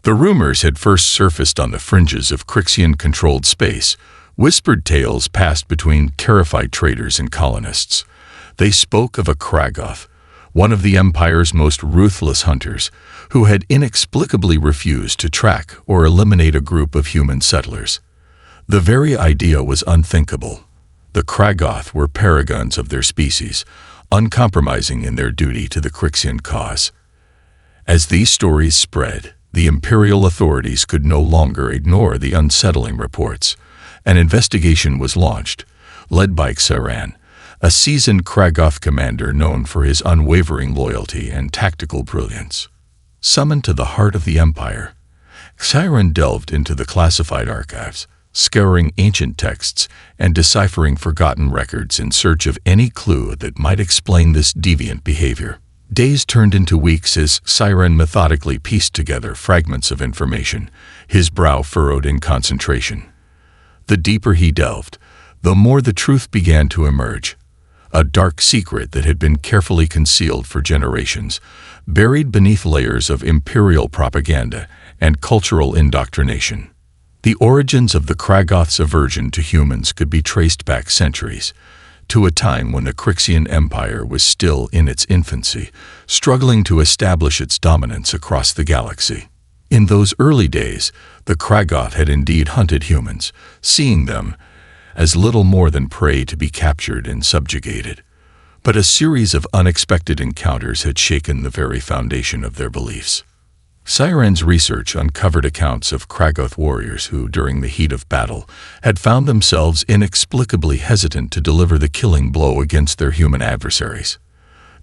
The rumors had first surfaced on the fringes of Crixian-controlled space. Whispered tales passed between terrified traders and colonists. They spoke of a Kragoth, one of the Empire's most ruthless hunters, who had inexplicably refused to track or eliminate a group of human settlers. The very idea was unthinkable. The Kragoth were paragons of their species, uncompromising in their duty to the Crixian cause. As these stories spread, the Imperial authorities could no longer ignore the unsettling reports. An investigation was launched, led by Tyranny, a seasoned Kragoth commander known for his unwavering loyalty and tactical brilliance. Summoned to the heart of the Empire, Tyranny delved into the classified archives, scouring ancient texts and deciphering forgotten records in search of any clue that might explain this deviant behavior. Days turned into weeks as Tyranny methodically pieced together fragments of information, his brow furrowed in concentration. The deeper he delved, the more the truth began to emerge. A dark secret that had been carefully concealed for generations, buried beneath layers of imperial propaganda and cultural indoctrination. The origins of the Kragoth's aversion to humans could be traced back centuries, to a time when the Crixian Empire was still in its infancy, struggling to establish its dominance across the galaxy. In those early days, the Kragoth had indeed hunted humans, seeing them as little more than prey to be captured and subjugated. But a series of unexpected encounters had shaken the very foundation of their beliefs. Tyranny's research uncovered accounts of Kragoth warriors who, during the heat of battle, had found themselves inexplicably hesitant to deliver the killing blow against their human adversaries.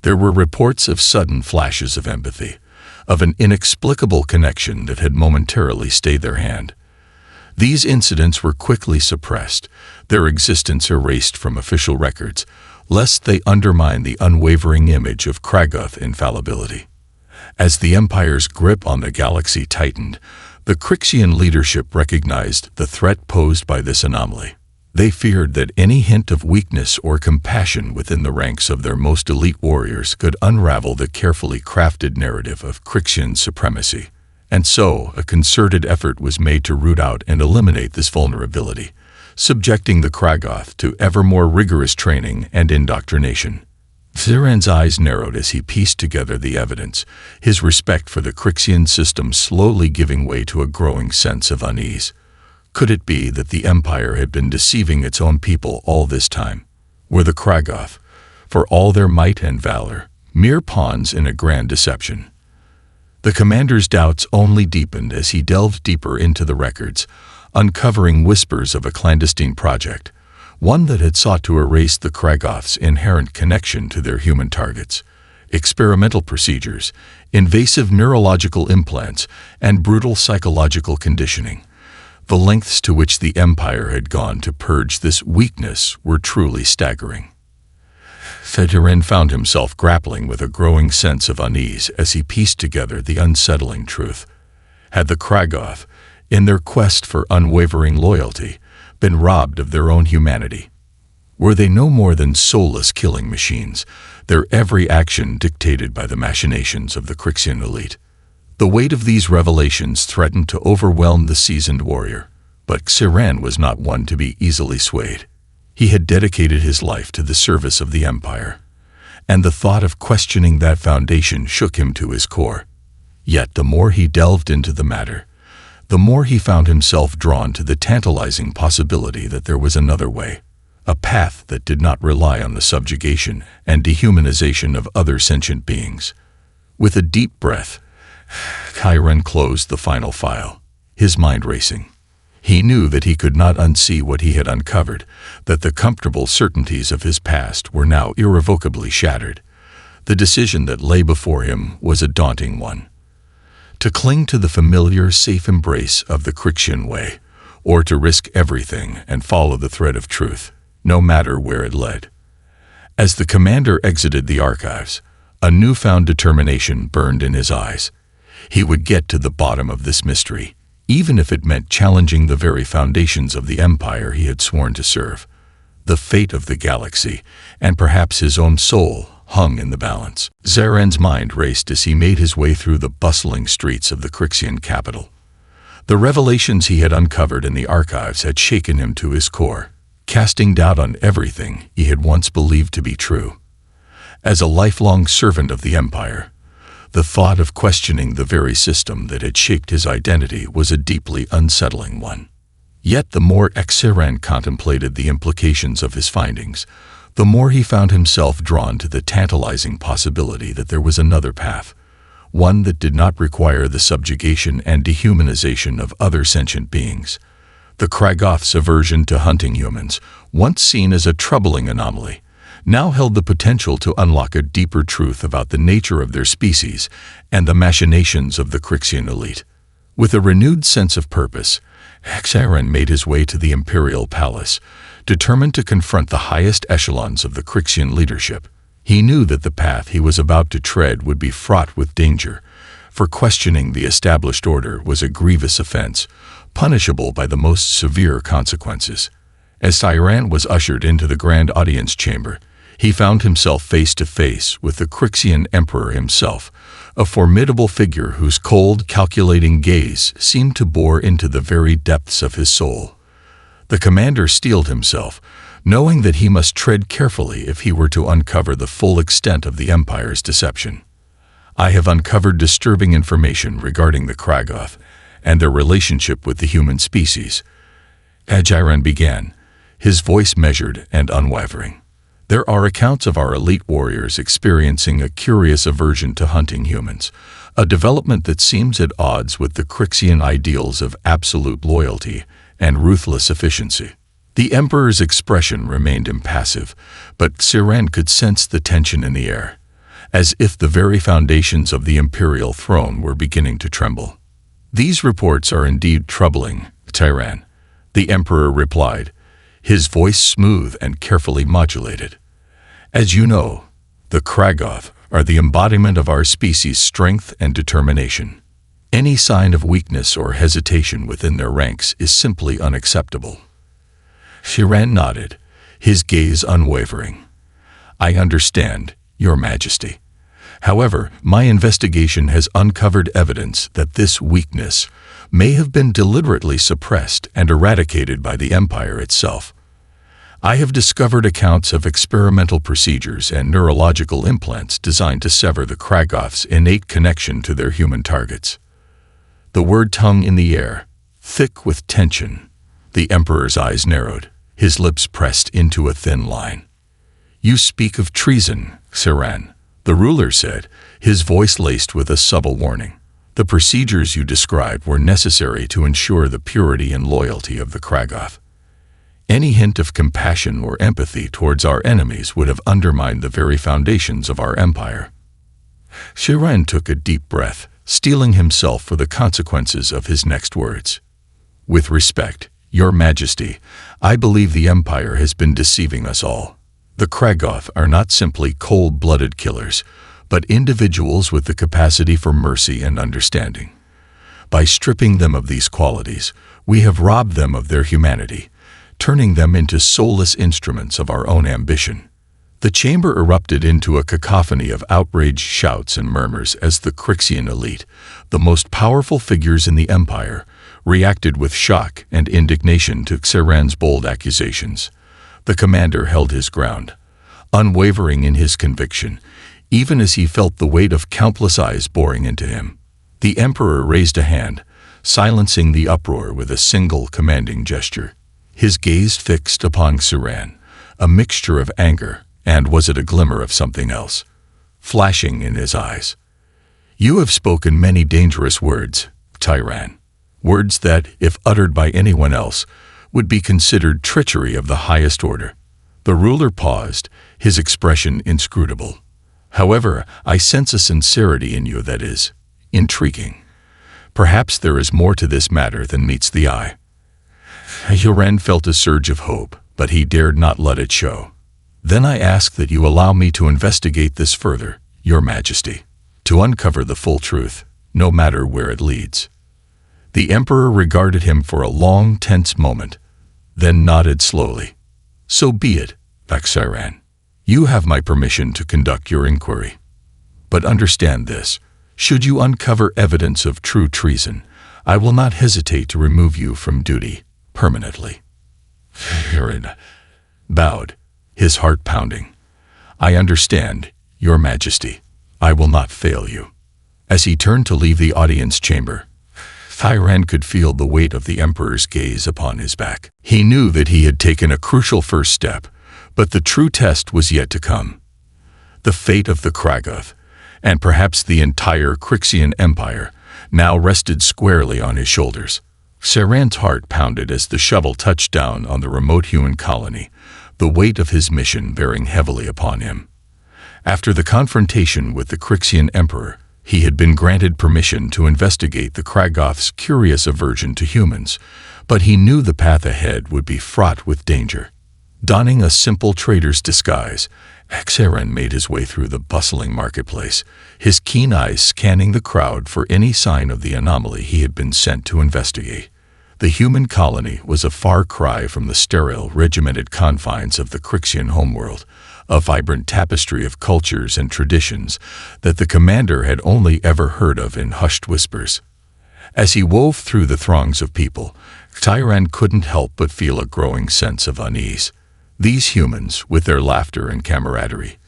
There were reports of sudden flashes of empathy, of an inexplicable connection that had momentarily stayed their hand. These incidents were quickly suppressed, their existence erased from official records, lest they undermine the unwavering image of Kragoth infallibility. As the Empire's grip on the galaxy tightened, the Crixian leadership recognized the threat posed by this anomaly. They feared that any hint of weakness or compassion within the ranks of their most elite warriors could unravel the carefully crafted narrative of Crixian supremacy. And so, a concerted effort was made to root out and eliminate this vulnerability, subjecting the Kragoth to ever more rigorous training and indoctrination. Tyranny's eyes narrowed as he pieced together the evidence, his respect for the Crixian system slowly giving way to a growing sense of unease. Could it be that the Empire had been deceiving its own people all this time? Were the Kragoth, for all their might and valor, mere pawns in a grand deception? The commander's doubts only deepened as he delved deeper into the records, uncovering whispers of a clandestine project, one that had sought to erase the Kragoth's inherent connection to their human targets. Experimental procedures, invasive neurological implants, and brutal psychological conditioning. The lengths to which the Empire had gone to purge this weakness were truly staggering. Tyranny found himself grappling with a growing sense of unease as he pieced together the unsettling truth. Had the Kragoth, in their quest for unwavering loyalty, been robbed of their own humanity? Were they no more than soulless killing machines, their every action dictated by the machinations of the Crixian elite? The weight of these revelations threatened to overwhelm the seasoned warrior, but Tyranny was not one to be easily swayed. He had dedicated his life to the service of the Empire, and the thought of questioning that foundation shook him to his core. Yet the more he delved into the matter, the more he found himself drawn to the tantalizing possibility that there was another way, a path that did not rely on the subjugation and dehumanization of other sentient beings. With a deep breath, Tyranny closed the final file, his mind racing. He knew that he could not unsee what he had uncovered, that the comfortable certainties of his past were now irrevocably shattered. The decision that lay before him was a daunting one. To cling to the familiar, safe embrace of the Crixian way, or to risk everything and follow the thread of truth, no matter where it led. As the commander exited the archives, a newfound determination burned in his eyes. He would get to the bottom of this mystery, even if it meant challenging the very foundations of the Empire he had sworn to serve. The fate of the galaxy, and perhaps his own soul, hung in the balance. Zaren's mind raced as he made his way through the bustling streets of the Crixian capital. The revelations he had uncovered in the archives had shaken him to his core, casting doubt on everything he had once believed to be true. As a lifelong servant of the Empire, the thought of questioning the very system that had shaped his identity was a deeply unsettling one. Yet the more Zaren contemplated the implications of his findings, the more he found himself drawn to the tantalizing possibility that there was another path, one that did not require the subjugation and dehumanization of other sentient beings. The Kragoth's aversion to hunting humans, once seen as a troubling anomaly, now held the potential to unlock a deeper truth about the nature of their species and the machinations of the Crixian elite. With a renewed sense of purpose, Zaren made his way to the Imperial Palace, determined to confront the highest echelons of the Crixian leadership. He knew that the path he was about to tread would be fraught with danger, for questioning the established order was a grievous offense, punishable by the most severe consequences. As Zaren was ushered into the grand audience chamber, he found himself face to face with the Crixian Emperor himself, a formidable figure whose cold, calculating gaze seemed to bore into the very depths of his soul. The commander steeled himself, knowing that he must tread carefully if he were to uncover the full extent of the Empire's deception. "I have uncovered disturbing information regarding the Kragoth and their relationship with the human species," Zaren began, his voice measured and unwavering. "There are accounts of our elite warriors experiencing a curious aversion to hunting humans, a development that seems at odds with the Crixian ideals of absolute loyalty and ruthless efficiency." The Emperor's expression remained impassive, but Zaren could sense the tension in the air, as if the very foundations of the imperial throne were beginning to tremble. "These reports are indeed troubling, Zaren," the Emperor replied, his voice smooth and carefully modulated. "As you know, the Kragoth are the embodiment of our species' strength and determination. Any sign of weakness or hesitation within their ranks is simply unacceptable." Zaren nodded, his gaze unwavering. "I understand, Your Majesty. However, my investigation has uncovered evidence that this weakness may have been deliberately suppressed and eradicated by the Empire itself. I have discovered accounts of experimental procedures and neurological implants designed to sever the Kragoth's innate connection to their human targets." The word hung in the air, thick with tension. The Emperor's eyes narrowed, his lips pressed into a thin line. "You speak of treason, Zaren," the ruler said, his voice laced with a subtle warning. "The procedures you described were necessary to ensure the purity and loyalty of the Kragoth. Any hint of compassion or empathy towards our enemies would have undermined the very foundations of our empire." Zaren took a deep breath, steeling himself for the consequences of his next words. "With respect, Your Majesty, I believe the Empire has been deceiving us all. The Kragoth are not simply cold-blooded killers, but individuals with the capacity for mercy and understanding. By stripping them of these qualities, we have robbed them of their humanity, turning them into soulless instruments of our own ambition." The chamber erupted into a cacophony of outraged shouts and murmurs as the Crixian elite, the most powerful figures in the Empire, reacted with shock and indignation to Zaren's bold accusations. The commander held his ground, unwavering in his conviction, even as he felt the weight of countless eyes boring into him. The Emperor raised a hand, silencing the uproar with a single commanding gesture. His gaze fixed upon Zaren, a mixture of anger and was it a glimmer of something else, flashing in his eyes. "You have spoken many dangerous words, Tyranny. Words that, if uttered by anyone else, would be considered treachery of the highest order." The ruler paused, his expression inscrutable. "However, I sense a sincerity in you that is intriguing. Perhaps there is more to this matter than meets the eye." Zaren felt a surge of hope, but he dared not let it show. "Then I ask that you allow me to investigate this further, Your Majesty, to uncover the full truth, no matter where it leads." The Emperor regarded him for a long, tense moment, then nodded slowly. "So be it, Zaren. You have my permission to conduct your inquiry. But understand this, should you uncover evidence of true treason, I will not hesitate to remove you from duty permanently." Tyranny bowed, his heart pounding. "I understand, Your Majesty. I will not fail you." As he turned to leave the audience chamber, Tyranny could feel the weight of the Emperor's gaze upon his back. He knew that he had taken a crucial first step, but the true test was yet to come. The fate of the Kragoth, and perhaps the entire Crixian Empire, now rested squarely on his shoulders. Tyranny's heart pounded as the shuttle touched down on the remote human colony, the weight of his mission bearing heavily upon him. After the confrontation with the Crixian Emperor, he had been granted permission to investigate the Kragoth's curious aversion to humans, but he knew the path ahead would be fraught with danger. Donning a simple trader's disguise, Tyranny made his way through the bustling marketplace, his keen eyes scanning the crowd for any sign of the anomaly he had been sent to investigate. The human colony was a far cry from the sterile, regimented confines of the Crixian homeworld, a vibrant tapestry of cultures and traditions that the commander had only ever heard of in hushed whispers. As he wove through the throngs of people, Tyranny couldn't help but feel a growing sense of unease. These humans, with their laughter and camaraderie,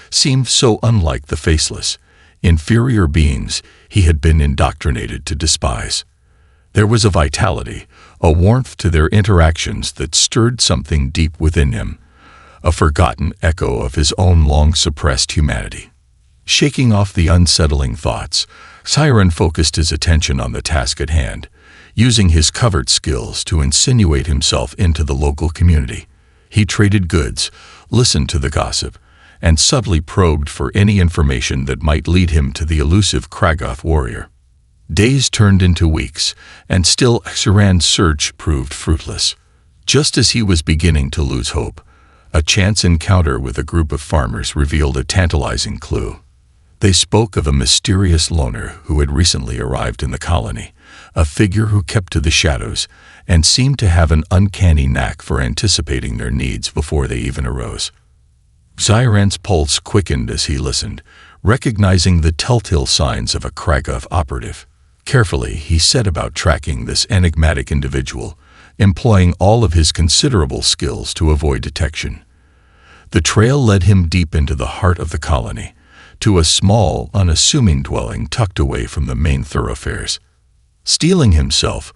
seemed so unlike the faceless, inferior beings he had been indoctrinated to despise. There was a vitality, a warmth to their interactions that stirred something deep within him, a forgotten echo of his own long-suppressed humanity. Shaking off the unsettling thoughts, Tyranny focused his attention on the task at hand, using his covert skills to insinuate himself into the local community. He traded goods, listened to the gossip, and subtly probed for any information that might lead him to the elusive Kragoth warrior. Days turned into weeks, and still Tyranny's search proved fruitless. Just as he was beginning to lose hope, a chance encounter with a group of farmers revealed a tantalizing clue. They spoke of a mysterious loner who had recently arrived in the colony, a figure who kept to the shadows and seemed to have an uncanny knack for anticipating their needs before they even arose. Tyranny's pulse quickened as he listened, recognizing the telltale signs of a Kragoth operative. Carefully, he set about tracking this enigmatic individual, employing all of his considerable skills to avoid detection. The trail led him deep into the heart of the colony, to a small, unassuming dwelling tucked away from the main thoroughfares. Steeling himself,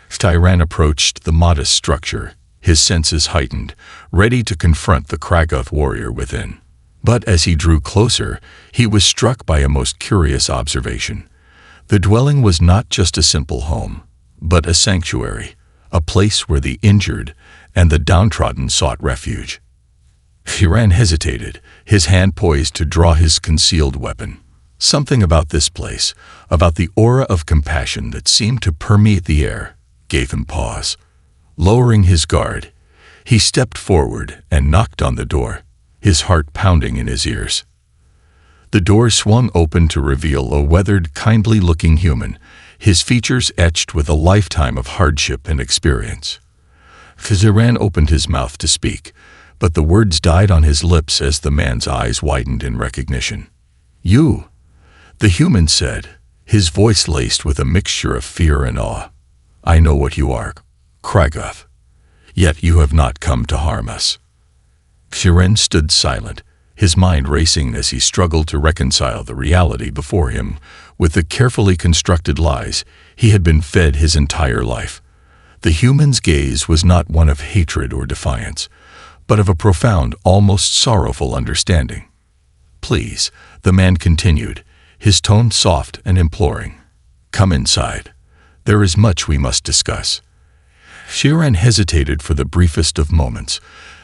Tyranny approached the modest structure, his senses heightened, ready to confront the Kragoth warrior within. But as he drew closer, he was struck by a most curious observation. The dwelling was not just a simple home, but a sanctuary, a place where the injured and the downtrodden sought refuge. Tyranny hesitated, his hand poised to draw his concealed weapon. Something about this place, about the aura of compassion that seemed to permeate the air, gave him pause. Lowering his guard, he stepped forward and knocked on the door, his heart pounding in his ears. The door swung open to reveal a weathered, kindly-looking human, his features etched with a lifetime of hardship and experience. Tyranny opened his mouth to speak, but the words died on his lips as the man's eyes widened in recognition. "You," the human said, his voice laced with a mixture of fear and awe. "I know what you are, Kragoth. Yet you have not come to harm us." Tyranny stood silent, his mind racing as he struggled to reconcile the reality before him with the carefully constructed lies he had been fed his entire life. The human's gaze was not one of hatred or defiance, but of a profound, almost sorrowful understanding. "Please," the man continued, his tone soft and imploring. "Come inside. There is much we must discuss." Tyranny hesitated for the briefest of moments,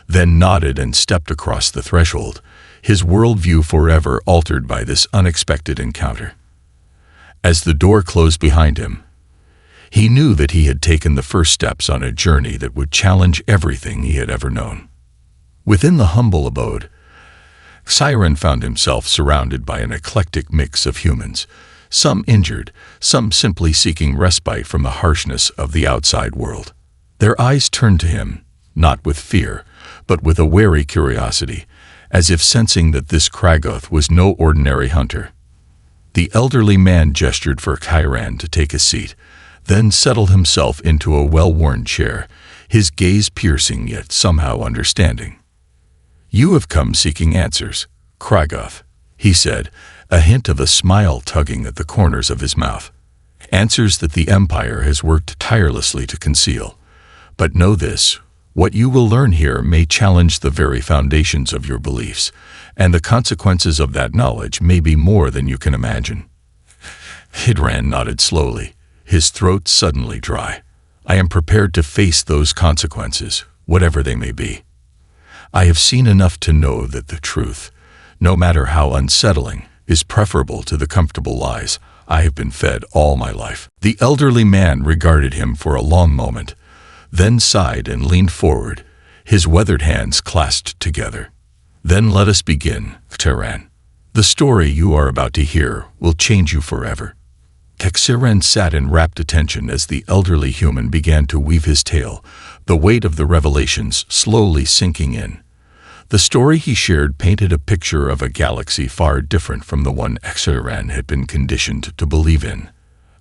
then nodded and stepped across the threshold, his worldview forever altered by this unexpected encounter. As the door closed behind him, he knew that he had taken the first steps on a journey that would challenge everything he had ever known. Within the humble abode, Tyranny found himself surrounded by an eclectic mix of humans, some injured, some simply seeking respite from the harshness of the outside world. Their eyes turned to him, not with fear, but with a wary curiosity, as if sensing that this Kragoth was no ordinary hunter. The elderly man gestured for Tyranny to take a seat, then settled himself into a well-worn chair, his gaze piercing yet somehow understanding. "You have come seeking answers, Kragoth," he said, a hint of a smile tugging at the corners of his mouth. "Answers that the Empire has worked tirelessly to conceal. But know this, what you will learn here may challenge the very foundations of your beliefs, and the consequences of that knowledge may be more than you can imagine." Hidran nodded slowly, his throat suddenly dry. "I am prepared to face those consequences, whatever they may be. I have seen enough to know that the truth, no matter how unsettling, is preferable to the comfortable lies I have been fed all my life." The elderly man regarded him for a long moment, then sighed and leaned forward, his weathered hands clasped together. "Then let us begin, Tyranny. The story you are about to hear will change you forever." Tyranny sat in rapt attention as the elderly human began to weave his tale, the weight of the revelations slowly sinking in. The story he shared painted a picture of a galaxy far different from the one Tyranny had been conditioned to believe in.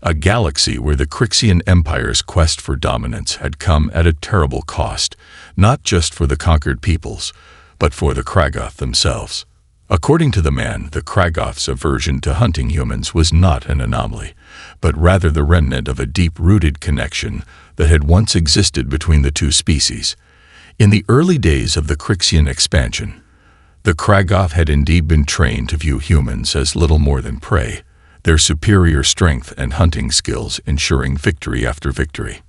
A galaxy where the Crixian Empire's quest for dominance had come at a terrible cost, not just for the conquered peoples, but for the Kragoth themselves. According to the man, the Kragoth's aversion to hunting humans was not an anomaly, but rather the remnant of a deep-rooted connection that had once existed between the two species. In the early days of the Crixian expansion, the Kragoth had indeed been trained to view humans as little more than prey, their superior strength and hunting skills ensuring victory after victory.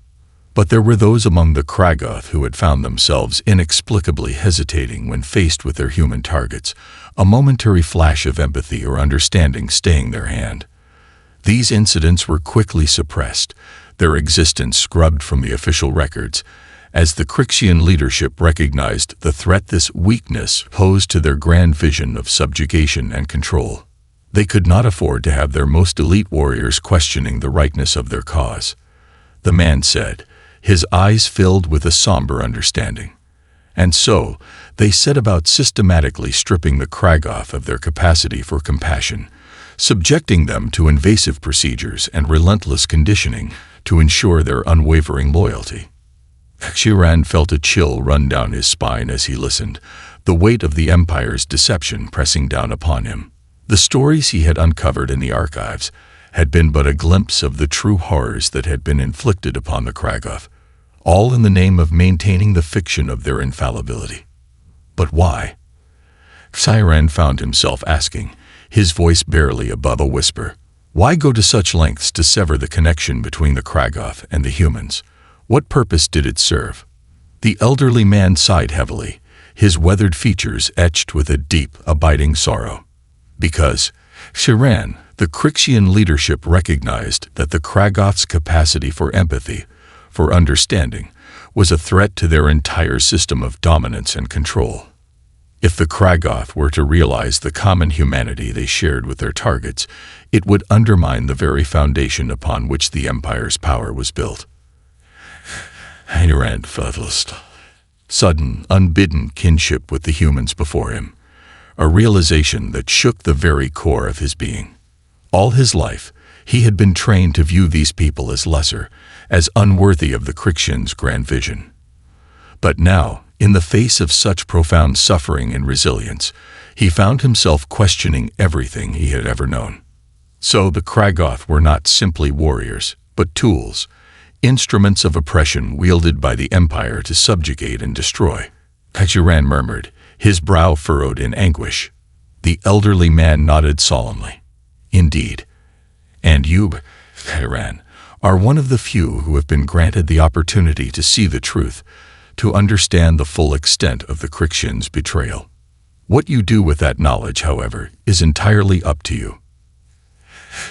But there were those among the Kragoth who had found themselves inexplicably hesitating when faced with their human targets, a momentary flash of empathy or understanding staying their hand. These incidents were quickly suppressed, their existence scrubbed from the official records, as the Crixian leadership recognized the threat this weakness posed to their grand vision of subjugation and control. They could not afford to have their most elite warriors questioning the rightness of their cause. The man said, his eyes filled with a somber understanding. And so, they set about systematically stripping the Kragoth of their capacity for compassion, subjecting them to invasive procedures and relentless conditioning to ensure their unwavering loyalty. Tyranny felt a chill run down his spine as he listened, the weight of the Empire's deception pressing down upon him. The stories he had uncovered in the archives had been but a glimpse of the true horrors that had been inflicted upon the Kragoth, all in the name of maintaining the fiction of their infallibility. But why? Tyranny found himself asking, his voice barely above a whisper. Why go to such lengths to sever the connection between the Kragoth and the humans? What purpose did it serve? The elderly man sighed heavily, his weathered features etched with a deep, abiding sorrow. Because, Tyranny, the Crixian leadership recognized that the Kragoth's capacity for empathy, for understanding, was a threat to their entire system of dominance and control. If the Kragoth were to realize the common humanity they shared with their targets, it would undermine the very foundation upon which the Empire's power was built. Tyranny felt sudden, unbidden kinship with the humans before him, a realization that shook the very core of his being. All his life, he had been trained to view these people as lesser, as unworthy of the Crixians' grand vision. But now, in the face of such profound suffering and resilience, he found himself questioning everything he had ever known. So the Kragoth were not simply warriors, but tools, instruments of oppression wielded by the Empire to subjugate and destroy. Tyranny murmured, his brow furrowed in anguish. The elderly man nodded solemnly. Indeed. And you, Tyranny, are one of the few who have been granted the opportunity to see the truth, to understand the full extent of the Crixians' betrayal. What you do with that knowledge, however, is entirely up to you.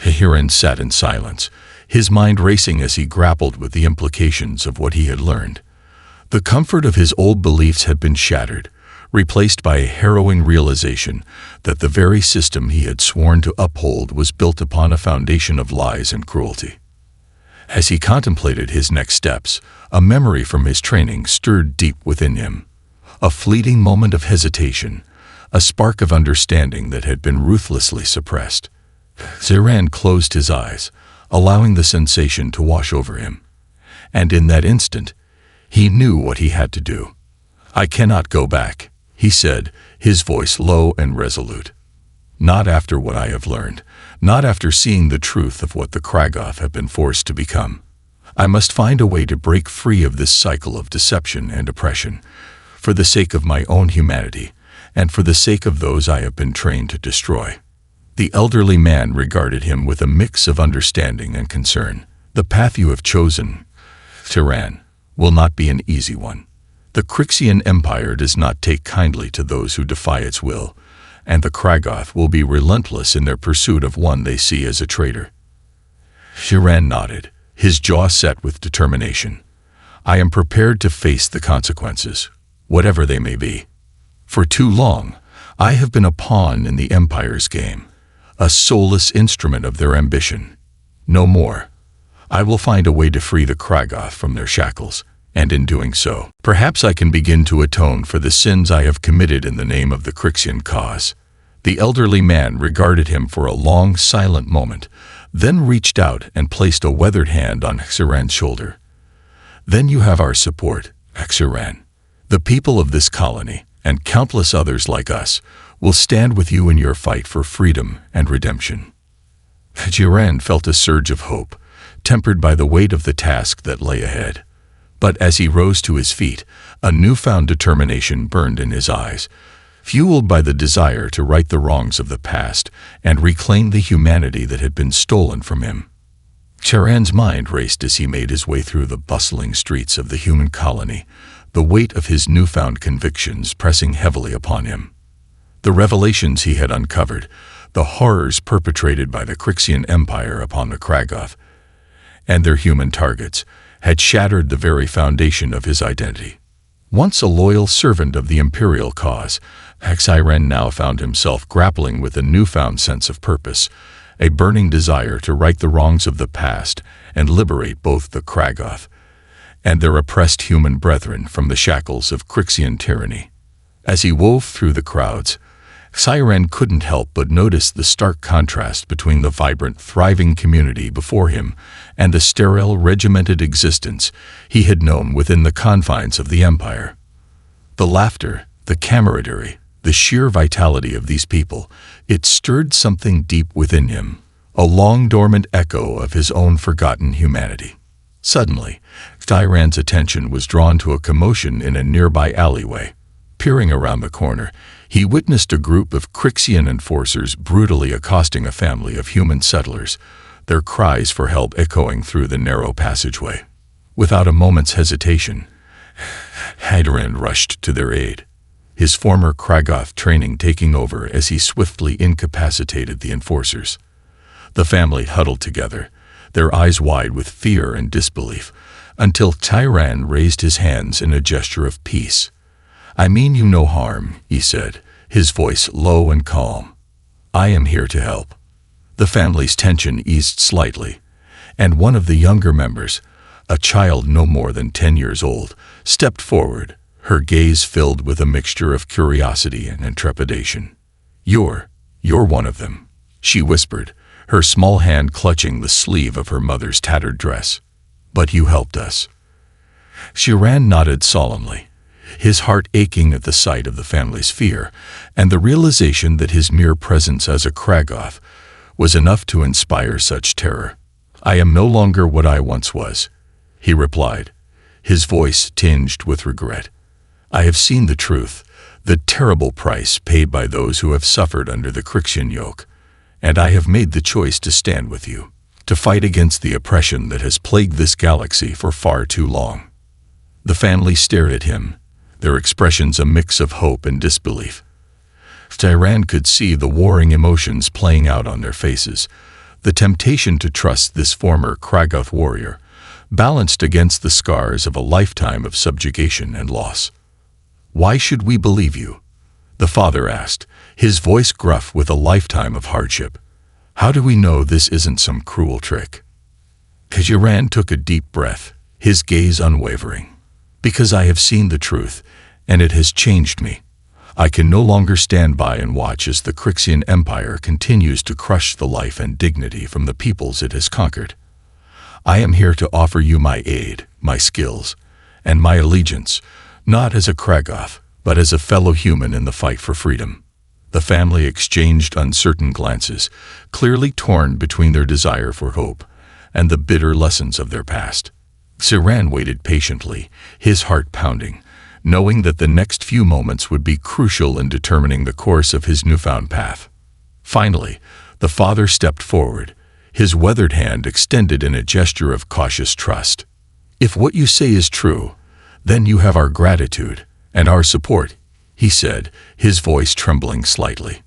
Tyranny sat in silence, his mind racing as he grappled with the implications of what he had learned. The comfort of his old beliefs had been shattered, replaced by a harrowing realization that the very system he had sworn to uphold was built upon a foundation of lies and cruelty. As he contemplated his next steps, a memory from his training stirred deep within him. A fleeting moment of hesitation, a spark of understanding that had been ruthlessly suppressed. Tyranny closed his eyes, allowing the sensation to wash over him. And in that instant, he knew what he had to do. "I cannot go back," he said, his voice low and resolute. "Not after what I have learned, not after seeing the truth of what the Kragoth have been forced to become. I must find a way to break free of this cycle of deception and oppression, for the sake of my own humanity, and for the sake of those I have been trained to destroy." The elderly man regarded him with a mix of understanding and concern. "The path you have chosen, Tyranny, will not be an easy one. The Crixian Empire does not take kindly to those who defy its will, and the Kragoth will be relentless in their pursuit of one they see as a traitor." Tyranny nodded, his jaw set with determination. "I am prepared to face the consequences, whatever they may be. For too long, I have been a pawn in the Empire's game, a soulless instrument of their ambition. No more. I will find a way to free the Kragoth from their shackles, and in doing so, perhaps I can begin to atone for the sins I have committed in the name of the Crixian cause." The elderly man regarded him for a long, silent moment, then reached out and placed a weathered hand on Tyranny's shoulder. "Then you have our support, Tyranny. The people of this colony, and countless others like us, will stand with you in your fight for freedom and redemption." Tyranny felt a surge of hope, tempered by the weight of the task that lay ahead. But as he rose to his feet, a newfound determination burned in his eyes, fueled by the desire to right the wrongs of the past and reclaim the humanity that had been stolen from him. Tyranny's mind raced as he made his way through the bustling streets of the human colony, the weight of his newfound convictions pressing heavily upon him. The revelations he had uncovered, the horrors perpetrated by the Crixian Empire upon the Kragoth, and their human targets, had shattered the very foundation of his identity. Once a loyal servant of the imperial cause, Tyranny now found himself grappling with a newfound sense of purpose, a burning desire to right the wrongs of the past and liberate both the Kragoth and their oppressed human brethren from the shackles of Crixian tyranny. As he wove through the crowds, Tyranny couldn't help but notice the stark contrast between the vibrant, thriving community before him and the sterile, regimented existence he had known within the confines of the Empire. The laughter, the camaraderie, the sheer vitality of these people, it stirred something deep within him, a long-dormant echo of his own forgotten humanity. Suddenly, Tyranny's attention was drawn to a commotion in a nearby alleyway. Peering around the corner, he witnessed a group of Crixian enforcers brutally accosting a family of human settlers, their cries for help echoing through the narrow passageway. Without a moment's hesitation, Tyranny rushed to their aid, his former Kragoth training taking over as he swiftly incapacitated the enforcers. The family huddled together, their eyes wide with fear and disbelief, until Tyranny raised his hands in a gesture of peace. "I mean you no harm," he said, his voice low and calm. "I am here to help." The family's tension eased slightly, and one of the younger members, a child no more than 10 years old, stepped forward, her gaze filled with a mixture of curiosity and trepidation. You're one of them," she whispered, her small hand clutching the sleeve of her mother's tattered dress. "But you helped us." Tyranny nodded solemnly, his heart aching at the sight of the family's fear and the realization that his mere presence as a Kragoth was enough to inspire such terror. "I am no longer what I once was," he replied, his voice tinged with regret. "I have seen the truth, the terrible price paid by those who have suffered under the Crixian yoke, and I have made the choice to stand with you, to fight against the oppression that has plagued this galaxy for far too long." The family stared at him, their expressions a mix of hope and disbelief. Tyranny could see the warring emotions playing out on their faces, the temptation to trust this former Kragoth warrior, balanced against the scars of a lifetime of subjugation and loss. "Why should we believe you?" the father asked, his voice gruff with a lifetime of hardship. "How do we know this isn't some cruel trick?" Tyranny took a deep breath, his gaze unwavering. "Because I have seen the truth, and it has changed me. I can no longer stand by and watch as the Crixian Empire continues to crush the life and dignity from the peoples it has conquered. I am here to offer you my aid, my skills, and my allegiance, not as a Kragoth, but as a fellow human in the fight for freedom." The family exchanged uncertain glances, clearly torn between their desire for hope and the bitter lessons of their past. Tyranny waited patiently, his heart pounding, knowing that the next few moments would be crucial in determining the course of his newfound path. Finally, the father stepped forward, his weathered hand extended in a gesture of cautious trust. "If what you say is true, then you have our gratitude and our support," he said, his voice trembling slightly.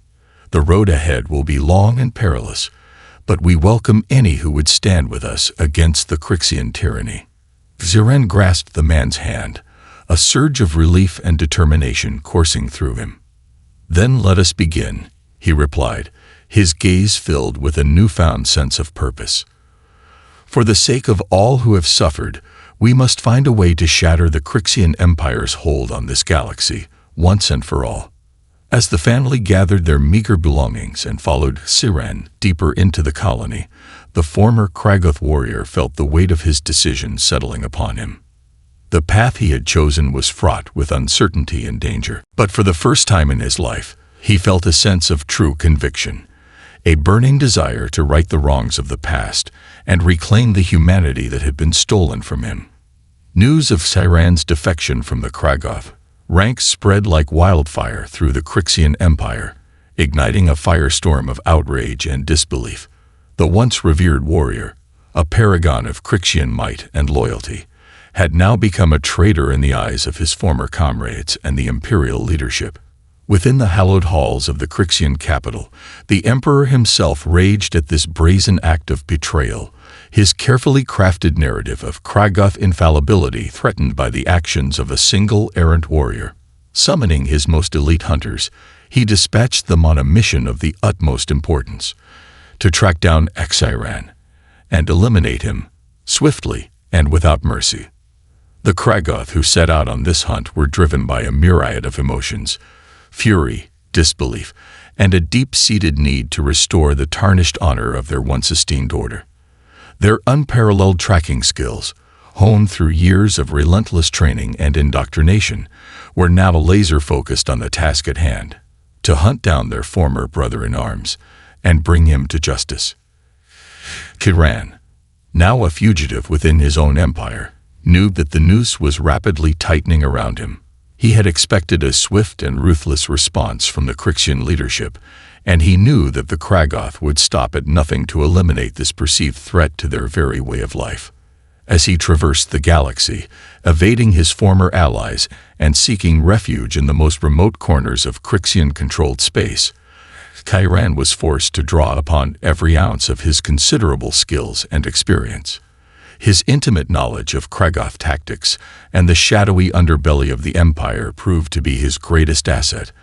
"The road ahead will be long and perilous, but we welcome any who would stand with us against the Crixian tyranny." Tyranny grasped the man's hand, a surge of relief and determination coursing through him. "Then let us begin," he replied, his gaze filled with a newfound sense of purpose. "For the sake of all who have suffered, we must find a way to shatter the Crixian Empire's hold on this galaxy, once and for all." As the family gathered their meager belongings and followed Tyranny deeper into the colony, the former Kragoth warrior felt the weight of his decision settling upon him. The path he had chosen was fraught with uncertainty and danger, but for the first time in his life, he felt a sense of true conviction, a burning desire to right the wrongs of the past and reclaim the humanity that had been stolen from him. News of Tyranny's defection from the Kragoth ranks spread like wildfire through the Crixian Empire, igniting a firestorm of outrage and disbelief. The once revered warrior, a paragon of Crixian might and loyalty, had now become a traitor in the eyes of his former comrades and the imperial leadership. Within the hallowed halls of the Crixian capital, the emperor himself raged at this brazen act of betrayal, his carefully crafted narrative of Kragoth infallibility threatened by the actions of a single errant warrior. Summoning his most elite hunters, he dispatched them on a mission of the utmost importance, to track down Tyranny and eliminate him, swiftly and without mercy. The Kragoth who set out on this hunt were driven by a myriad of emotions: fury, disbelief, and a deep-seated need to restore the tarnished honor of their once esteemed order. Their unparalleled tracking skills, honed through years of relentless training and indoctrination, were now laser-focused on the task at hand: to hunt down their former brother-in-arms and bring him to justice. Tyranny, now a fugitive within his own empire, knew that the noose was rapidly tightening around him. He had expected a swift and ruthless response from the Crixian leadership, and he knew that the Kragoth would stop at nothing to eliminate this perceived threat to their very way of life. As he traversed the galaxy, evading his former allies and seeking refuge in the most remote corners of Crixian-controlled space, Tyranny was forced to draw upon every ounce of his considerable skills and experience. His intimate knowledge of Kragoth tactics and the shadowy underbelly of the Empire proved to be his greatest asset,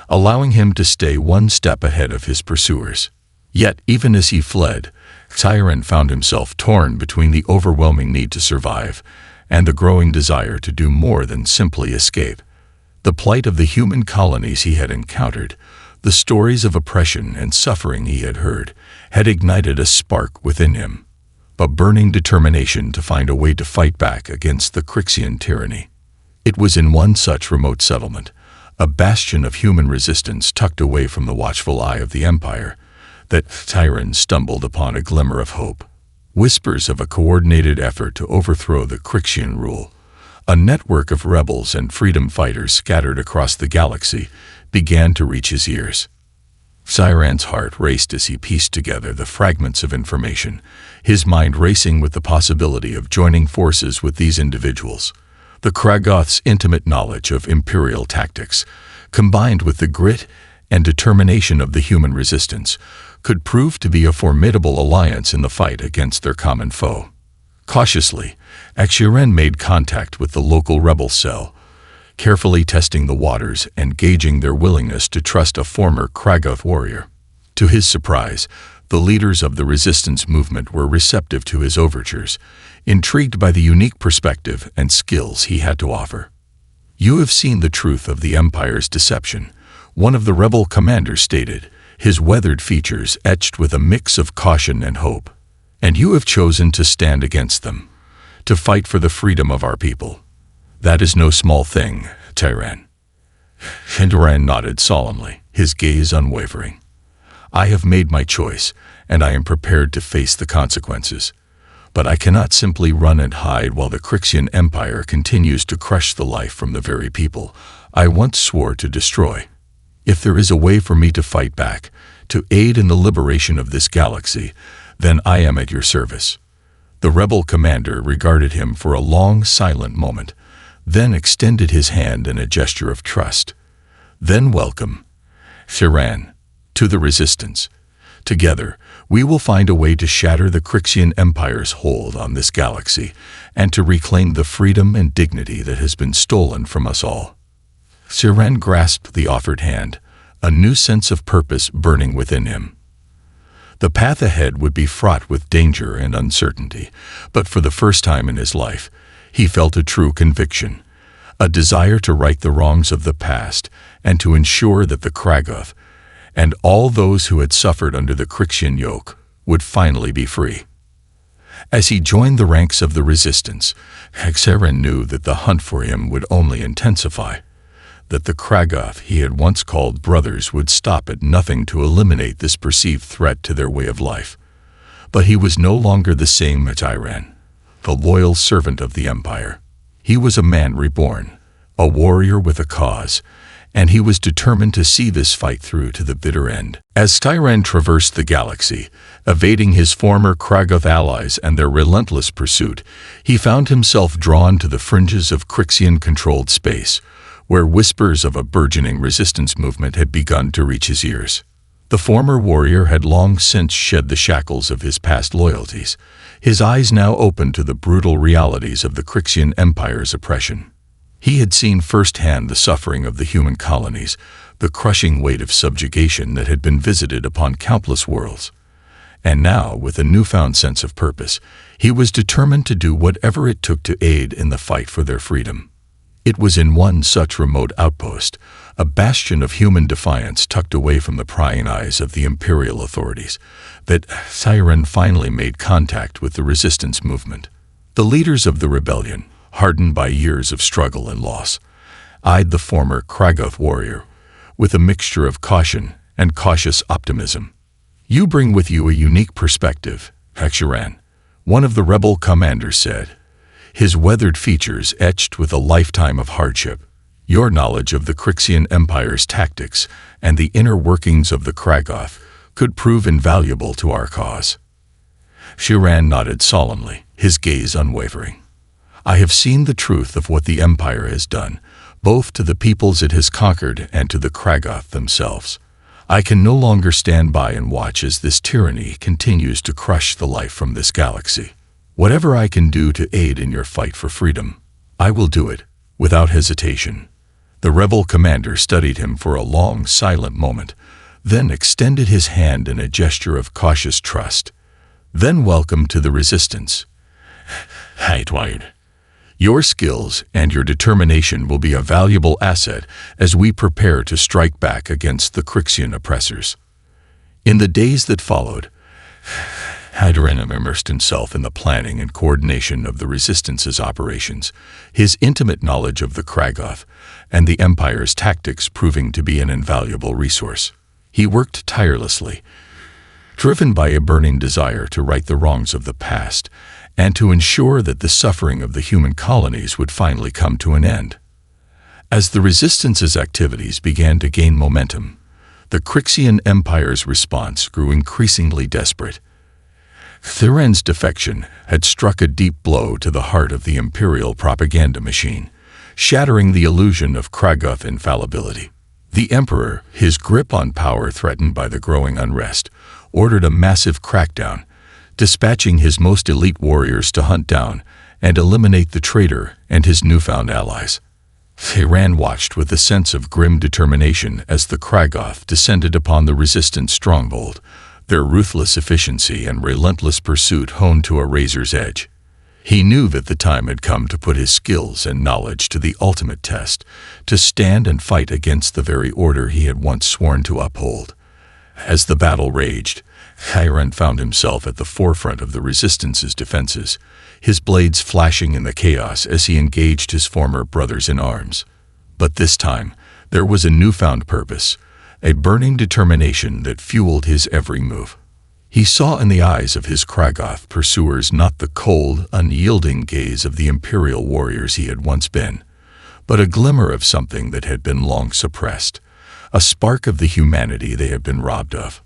allowing him to stay one step ahead of his pursuers. Yet, even as he fled, Tyranny found himself torn between the overwhelming need to survive and the growing desire to do more than simply escape. The plight of the human colonies he had encountered, the stories of oppression and suffering he had heard, had ignited a spark within him, a burning determination to find a way to fight back against the Crixian tyranny. It was in one such remote settlement, a bastion of human resistance tucked away from the watchful eye of the Empire, that Tyranny stumbled upon a glimmer of hope. Whispers of a coordinated effort to overthrow the Crixian rule, a network of rebels and freedom fighters scattered across the galaxy, began to reach his ears. Tyranny's heart raced as he pieced together the fragments of information, his mind racing with the possibility of joining forces with these individuals. The Kragoth's intimate knowledge of imperial tactics, combined with the grit and determination of the human resistance, could prove to be a formidable alliance in the fight against their common foe. Cautiously, Tyranny made contact with the local rebel cell, carefully testing the waters and gauging their willingness to trust a former Kragoth warrior. To his surprise, the leaders of the resistance movement were receptive to his overtures, intrigued by the unique perspective and skills he had to offer. "You have seen the truth of the Empire's deception," one of the rebel commanders stated, his weathered features etched with a mix of caution and hope. "And you have chosen to stand against them, to fight for the freedom of our people. That is no small thing, Tyranny." Tyranny nodded solemnly, his gaze unwavering. "I have made my choice, and I am prepared to face the consequences. But I cannot simply run and hide while the Crixian Empire continues to crush the life from the very people I once swore to destroy. If there is a way for me to fight back, to aid in the liberation of this galaxy, then I am at your service." The rebel commander regarded him for a long, silent moment, then extended his hand in a gesture of trust. "Then welcome, Tyranny, to the Resistance. Together, we will find a way to shatter the Crixian Empire's hold on this galaxy and to reclaim the freedom and dignity that has been stolen from us all." Tyranny grasped the offered hand, a new sense of purpose burning within him. The path ahead would be fraught with danger and uncertainty, but for the first time in his life, he felt a true conviction, a desire to right the wrongs of the past and to ensure that the Kragoth and all those who had suffered under the Crixian yoke would finally be free. As he joined the ranks of the Resistance, Tyranny knew that the hunt for him would only intensify, that the Kragoth he had once called brothers would stop at nothing to eliminate this perceived threat to their way of life. But he was no longer the same Tyranny, the loyal servant of the Empire. He was a man reborn, a warrior with a cause, and he was determined to see this fight through to the bitter end. As Tyranny traversed the galaxy, evading his former Kragoth allies and their relentless pursuit, he found himself drawn to the fringes of Crixian-controlled space, where whispers of a burgeoning resistance movement had begun to reach his ears. The former warrior had long since shed the shackles of his past loyalties, his eyes now open to the brutal realities of the Crixian Empire's oppression. He had seen firsthand the suffering of the human colonies, the crushing weight of subjugation that had been visited upon countless worlds. And now, with a newfound sense of purpose, he was determined to do whatever it took to aid in the fight for their freedom. It was in one such remote outpost, a bastion of human defiance tucked away from the prying eyes of the imperial authorities, that Tyranny finally made contact with the resistance movement. The leaders of the rebellion, hardened by years of struggle and loss, eyed the former Kragoth warrior with a mixture of caution and cautious optimism. "You bring with you a unique perspective, Tyranny," one of the rebel commanders said, his weathered features etched with a lifetime of hardship. "Your knowledge of the Crixian Empire's tactics and the inner workings of the Kragoth could prove invaluable to our cause." Tyranny nodded solemnly, his gaze unwavering. "I have seen the truth of what the Empire has done, both to the peoples it has conquered and to the Kragoth themselves. I can no longer stand by and watch as this tyranny continues to crush the life from this galaxy. Whatever I can do to aid in your fight for freedom, I will do it, without hesitation." The rebel commander studied him for a long, silent moment, then extended his hand in a gesture of cautious trust. "Then welcome to the Resistance, Tyranny. Your skills and your determination will be a valuable asset as we prepare to strike back against the Crixian oppressors." In the days that followed, Tyranny immersed himself in the planning and coordination of the Resistance's operations, his intimate knowledge of the Kragoth and the Empire's tactics proving to be an invaluable resource. He worked tirelessly, driven by a burning desire to right the wrongs of the past and to ensure that the suffering of the human colonies would finally come to an end. As the Resistance's activities began to gain momentum, the Crixian Empire's response grew increasingly desperate. Tyranny's defection had struck a deep blow to the heart of the imperial propaganda machine, shattering the illusion of Kragoth infallibility. The Emperor, his grip on power threatened by the growing unrest, ordered a massive crackdown, dispatching his most elite warriors to hunt down and eliminate the traitor and his newfound allies. Tyranny watched with a sense of grim determination as the Kragoth descended upon the Resistance stronghold, their ruthless efficiency and relentless pursuit honed to a razor's edge. He knew that the time had come to put his skills and knowledge to the ultimate test, to stand and fight against the very order he had once sworn to uphold. As the battle raged, Tyranny found himself at the forefront of the Resistance's defenses, his blades flashing in the chaos as he engaged his former brothers in arms. But this time, there was a newfound purpose, a burning determination that fueled his every move. He saw in the eyes of his Kragoth pursuers not the cold, unyielding gaze of the Imperial warriors he had once been, but a glimmer of something that had been long suppressed, a spark of the humanity they had been robbed of.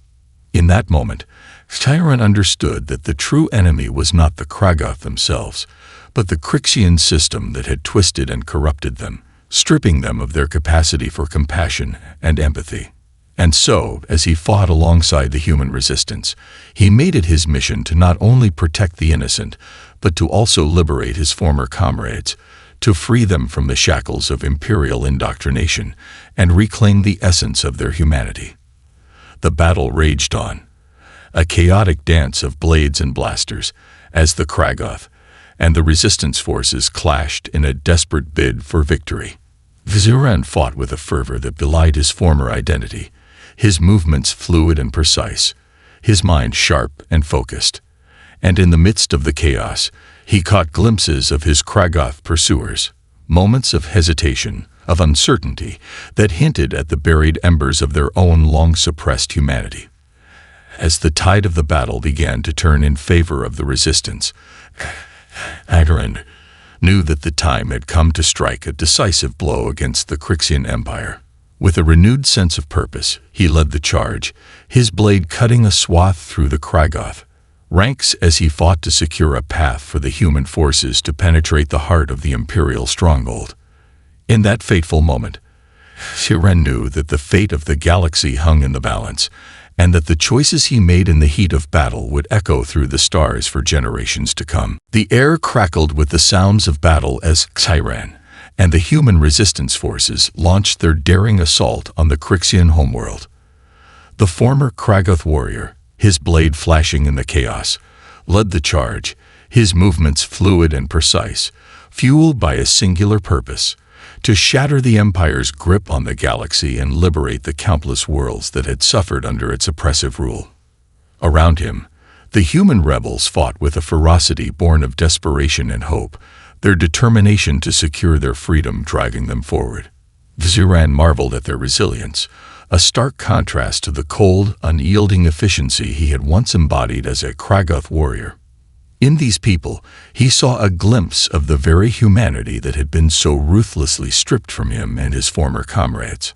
In that moment, Tyranny understood that the true enemy was not the Kragoth themselves, but the Crixian system that had twisted and corrupted them, stripping them of their capacity for compassion and empathy. And so, as he fought alongside the human resistance, he made it his mission to not only protect the innocent, but to also liberate his former comrades, to free them from the shackles of imperial indoctrination and reclaim the essence of their humanity. The battle raged on, a chaotic dance of blades and blasters, as the Kragoth and the resistance forces clashed in a desperate bid for victory. Tyranny fought with a fervor that belied his former identity, his movements fluid and precise, his mind sharp and focused. And in the midst of the chaos, he caught glimpses of his Kragoth pursuers, moments of hesitation, of uncertainty, that hinted at the buried embers of their own long-suppressed humanity. As the tide of the battle began to turn in favor of the resistance, Tyranny knew that the time had come to strike a decisive blow against the Crixian Empire. With a renewed sense of purpose, he led the charge, his blade cutting a swath through the Kragoth ranks as he fought to secure a path for the human forces to penetrate the heart of the Imperial stronghold. In that fateful moment, Tyranny knew that the fate of the galaxy hung in the balance, and that the choices he made in the heat of battle would echo through the stars for generations to come. The air crackled with the sounds of battle as Tyranny and the human resistance forces launched their daring assault on the Crixian homeworld. The former Kragoth warrior, his blade flashing in the chaos, led the charge, his movements fluid and precise, fueled by a singular purpose: to shatter the Empire's grip on the galaxy and liberate the countless worlds that had suffered under its oppressive rule. Around him, the human rebels fought with a ferocity born of desperation and hope, their determination to secure their freedom driving them forward. Tyranny marveled at their resilience, a stark contrast to the cold, unyielding efficiency he had once embodied as a Kragoth warrior. In these people, he saw a glimpse of the very humanity that had been so ruthlessly stripped from him and his former comrades.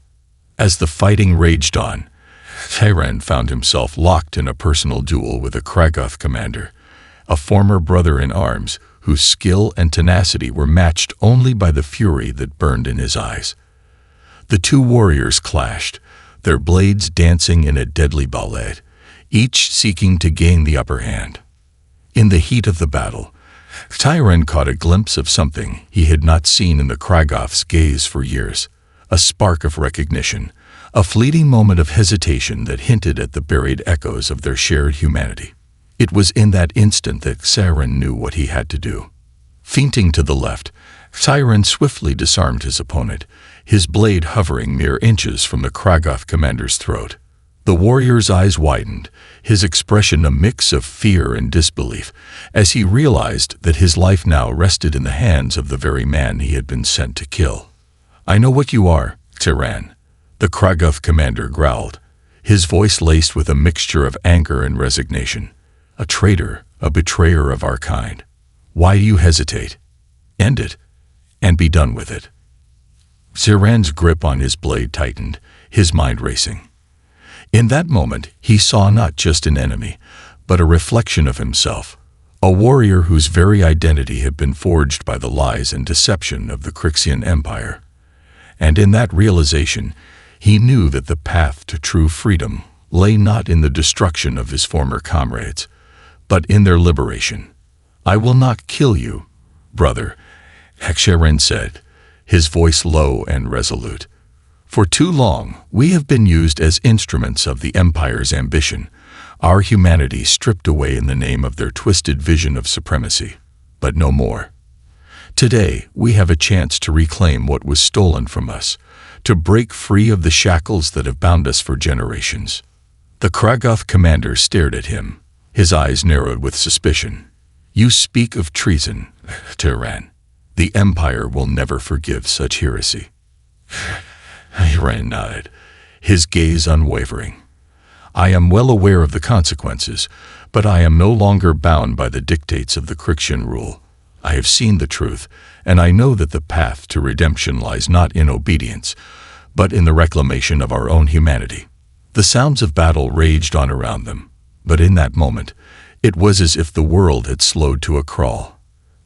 As the fighting raged on, Tyranny found himself locked in a personal duel with a Kragoth commander, a former brother in arms whose skill and tenacity were matched only by the fury that burned in his eyes. The two warriors clashed, their blades dancing in a deadly ballet, each seeking to gain the upper hand. In the heat of the battle, Tyranny caught a glimpse of something he had not seen in the Kragoth's gaze for years, a spark of recognition, a fleeting moment of hesitation that hinted at the buried echoes of their shared humanity. It was in that instant that Tyranny knew what he had to do. Feinting to the left, Tyranny swiftly disarmed his opponent, his blade hovering mere inches from the Kragoth commander's throat. The warrior's eyes widened, his expression a mix of fear and disbelief, as he realized that his life now rested in the hands of the very man he had been sent to kill. "I know what you are, Tyranny," the Kragoth commander growled, his voice laced with a mixture of anger and resignation. "A traitor, a betrayer of our kind. Why do you hesitate? End it, and be done with it." Tyranny's grip on his blade tightened, his mind racing. In that moment, he saw not just an enemy, but a reflection of himself, a warrior whose very identity had been forged by the lies and deception of the Crixian Empire. And in that realization, he knew that the path to true freedom lay not in the destruction of his former comrades, but in their liberation. "I will not kill you, brother," Tyranny said, his voice low and resolute. "For too long, we have been used as instruments of the Empire's ambition, our humanity stripped away in the name of their twisted vision of supremacy. but no more. Today, we have a chance to reclaim what was stolen from us, to break free of the shackles that have bound us for generations. The Kragoth commander stared at him, his eyes narrowed with suspicion. You speak of treason, Tyranny. The Empire will never forgive such heresy. Tyranny nodded, his gaze unwavering. I am well aware of the consequences, but I am no longer bound by the dictates of the Crixian rule. I have seen the truth, and I know that the path to redemption lies not in obedience, but in the reclamation of our own humanity. The sounds of battle raged on around them, but in that moment, it was as if the world had slowed to a crawl.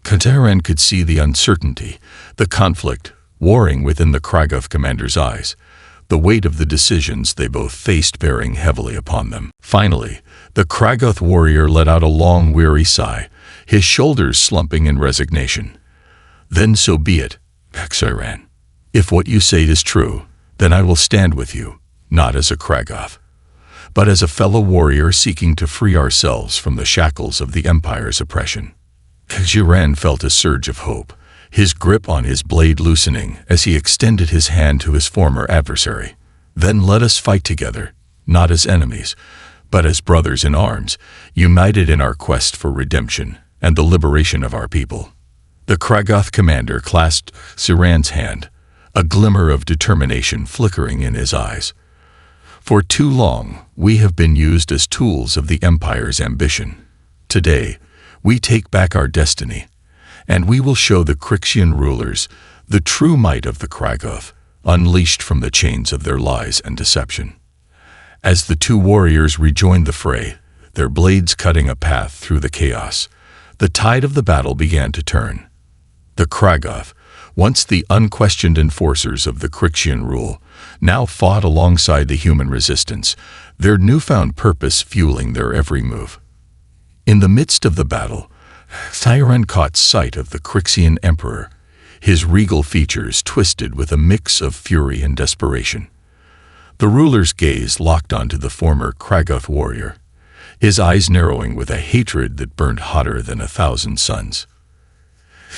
Tyranny could see the uncertainty, the conflict, warring within the Kragoth commander's eyes, the weight of the decisions they both faced bearing heavily upon them. Finally, the Kragoth warrior let out a long, weary sigh, his shoulders slumping in resignation. Then so be it, Tyranny. If what you say is true, then I will stand with you, not as a Kragoth, but as a fellow warrior seeking to free ourselves from the shackles of the Empire's oppression. Tyranny felt a surge of hope, his grip on his blade loosening as he extended his hand to his former adversary. Then let us fight together, not as enemies, but as brothers in arms, united in our quest for redemption and the liberation of our people. The Kragoth commander clasped Tyranny's hand, a glimmer of determination flickering in his eyes. For too long, we have been used as tools of the Empire's ambition. Today, we take back our destiny, and we will show the Crixian rulers the true might of the Kragoth, unleashed from the chains of their lies and deception. As the two warriors rejoined the fray, their blades cutting a path through the chaos, the tide of the battle began to turn. The Kragoth, once the unquestioned enforcers of the Crixian rule, now fought alongside the human resistance, their newfound purpose fueling their every move. In the midst of the battle, Tyranny caught sight of the Crixian emperor, his regal features twisted with a mix of fury and desperation. The ruler's gaze locked onto the former Kragoth warrior, his eyes narrowing with a hatred that burned hotter than 1,000 suns.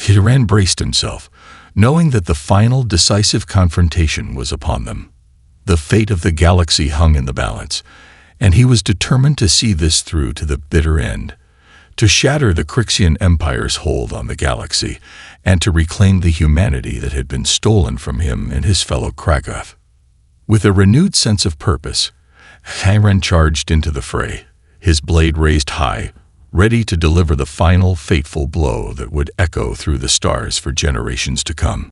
Tyranny braced himself, knowing that the final decisive confrontation was upon them. The fate of the galaxy hung in the balance, and he was determined to see this through to the bitter end, to shatter the Crixian Empire's hold on the galaxy, and to reclaim the humanity that had been stolen from him and his fellow Kragoth. With a renewed sense of purpose, Tyranny charged into the fray, his blade raised high, ready to deliver the final fateful blow that would echo through the stars for generations to come.